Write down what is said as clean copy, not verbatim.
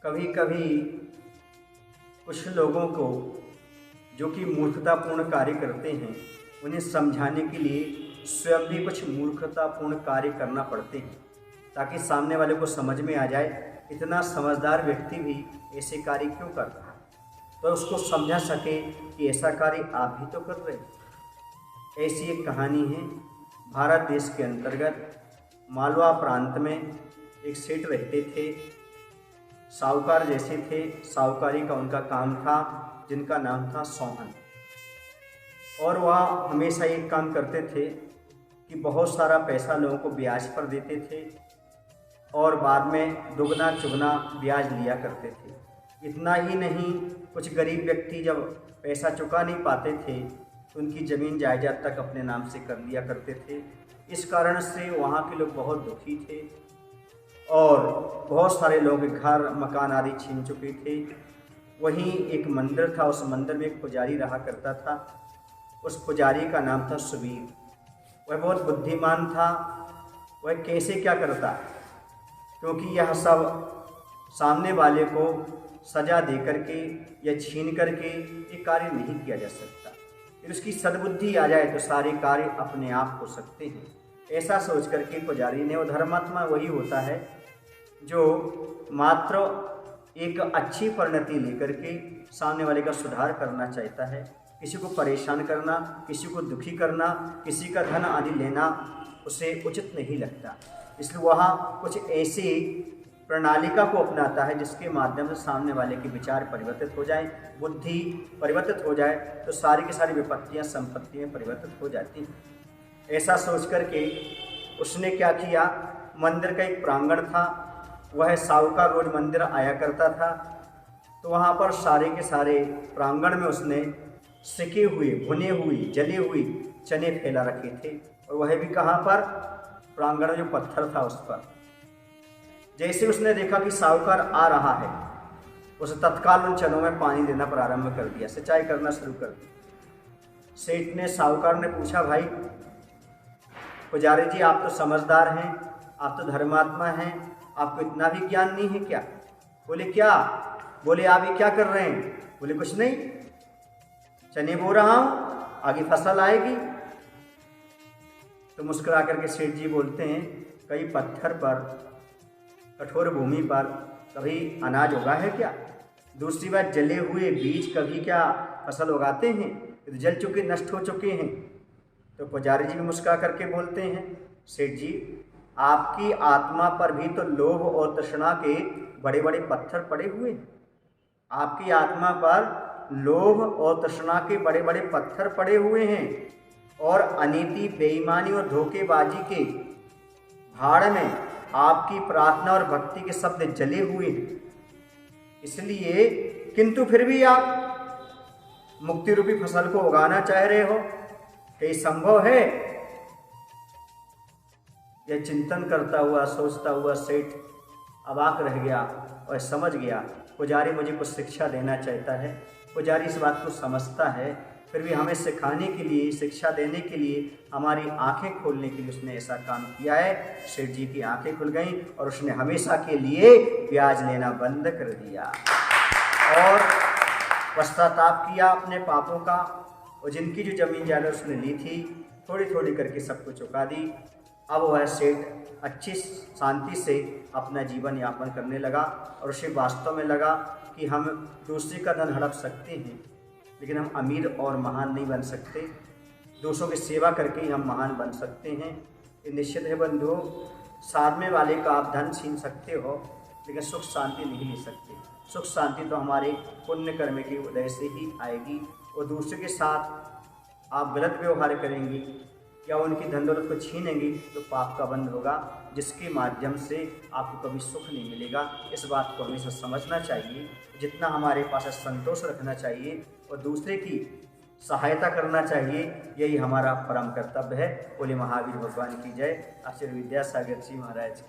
कभी कभी कुछ लोगों को जो कि मूर्खतापूर्ण कार्य करते हैं, उन्हें समझाने के लिए स्वयं भी कुछ मूर्खतापूर्ण कार्य करना पड़ते हैं, ताकि सामने वाले को समझ में आ जाए इतना समझदार व्यक्ति भी ऐसे कार्य क्यों कर रहा है, तो उसको समझा सके कि ऐसा कार्य आप भी तो कर रहे हैं। ऐसी एक कहानी है। भारत देश के अंतर्गत मालवा प्रांत में एक सेठ रहते थे। साहूकार जैसे थे, साहूकारी का उनका काम था, जिनका नाम था सोहन। और वह हमेशा एक काम करते थे कि बहुत सारा पैसा लोगों को ब्याज पर देते थे और बाद में दुगना चुगना ब्याज लिया करते थे। इतना ही नहीं, कुछ गरीब व्यक्ति जब पैसा चुका नहीं पाते थे तो उनकी ज़मीन जायदाद तक अपने नाम से कर लिया करते थे। इस कारण से वहाँ के लोग बहुत दुखी थे और बहुत सारे लोग घर मकान आदि छीन चुके थे। वहीं एक मंदिर था, उस मंदिर में एक पुजारी रहा करता था। उस पुजारी का नाम था सुबीर। वह बहुत बुद्धिमान था। वह कैसे क्या करता, क्योंकि यह सब सामने वाले को सजा दे करके या छीन करके ये कार्य नहीं किया जा सकता। फिर उसकी सद्बुद्धि आ जाए तो सारे कार्य अपने आप हो सकते हैं। ऐसा सोच करके पुजारी ने, वो धर्मात्मा वही होता है जो मात्र एक अच्छी परिणति लेकर के सामने वाले का सुधार करना चाहता है। किसी को परेशान करना, किसी को दुखी करना, किसी का धन आदि लेना उसे उचित नहीं लगता। इसलिए वह कुछ ऐसी प्रणालिका को अपनाता है जिसके माध्यम से सामने वाले के विचार परिवर्तित हो जाए, बुद्धि परिवर्तित हो जाए, तो सारी की सारी विपत्तियां संपत्तियां परिवर्तित हो जाती हैं। ऐसा सोच करके उसने क्या किया, मंदिर का एक प्रांगण था, वह साहूकार रोज मंदिर आया करता था, तो वहाँ पर सारे के सारे प्रांगण में उसने सिके हुए, भुने हुए, जले हुए चने फैला रखे थे। और वह भी कहाँ पर, प्रांगण में जो पत्थर था उस पर। जैसे उसने देखा कि साहूकार आ रहा है, उसे तत्काल उन चनों में पानी देना प्रारंभ कर दिया, सिंचाई करना शुरू कर दी। सेठ ने, साहूकार ने पूछा, भाई पुजारी जी आप तो समझदार हैं, आप तो धर्मात्मा हैं, आपको इतना भी ज्ञान नहीं है क्या? बोले क्या? बोले आप ये क्या कर रहे हैं? बोले कुछ नहीं, चने बो रहा हूँ, आगे फसल आएगी। तो मुस्कुरा करके सेठ जी बोलते हैं, कई पत्थर पर, कठोर भूमि पर कभी अनाज उगा है क्या? दूसरी बात, जले हुए बीज कभी क्या फसल उगाते हैं? ये तो जल चुके, नष्ट हो चुके हैं। तो पुजारी जी भी मुस्कुरा करके बोलते हैं, सेठ जी आपकी आत्मा पर भी तो लोभ और तृष्णा के बड़े बड़े पत्थर पड़े हुए हैं। आपकी आत्मा पर लोभ और तृष्णा के बड़े बड़े पत्थर पड़े हुए हैं और अनीति, बेईमानी और धोखेबाजी के भाड़ में आपकी प्रार्थना और भक्ति के शब्द जले हुए हैं। इसलिए किंतु फिर भी आप मुक्ति रूपी फसल को उगाना चाह रहे हो, क्या संभव है? यह चिंतन करता हुआ, सोचता हुआ सेठ अवाक रह गया और समझ गया पुजारी मुझे कुछ शिक्षा देना चाहता है। पुजारी इस बात को समझता है, फिर भी हमें सिखाने के लिए, शिक्षा देने के लिए, हमारी आंखें खोलने के लिए उसने ऐसा काम किया है। सेठ जी की आंखें खुल गईं और उसने हमेशा के लिए ब्याज लेना बंद कर दिया और पश्चाताप किया अपने पापों का। और जिनकी जो जमीन जायदाद उसने ली थी, थोड़ी थोड़ी करके सबको चुका दी। अब वह सेठ अच्छी शांति से अपना जीवन यापन करने लगा और उसे वास्तव में लगा कि हम दूसरे का धन हड़प सकते हैं, लेकिन हम अमीर और महान नहीं बन सकते। दूसरों की सेवा करके ही हम महान बन सकते हैं। ये निश्चित है बंधुओं, सामने वाले का आप धन छीन सकते हो, लेकिन सुख शांति नहीं ले सकते। सुख शांति तो हमारे पुण्य कर्म की वजह से ही आएगी। और दूसरे के साथ आप गलत व्यवहार करेंगे या उनकी धन दौलत को छीनेंगे तो पाप का बंध होगा, जिसके माध्यम से आपको कभी सुख नहीं मिलेगा। इस बात को हमेशा समझना चाहिए। जितना हमारे पास संतोष रखना चाहिए और दूसरे की सहायता करना चाहिए, यही हमारा परम कर्तव्य है। बोले महावीर भगवान की जय। आचार्य विद्यासागर जी महाराज।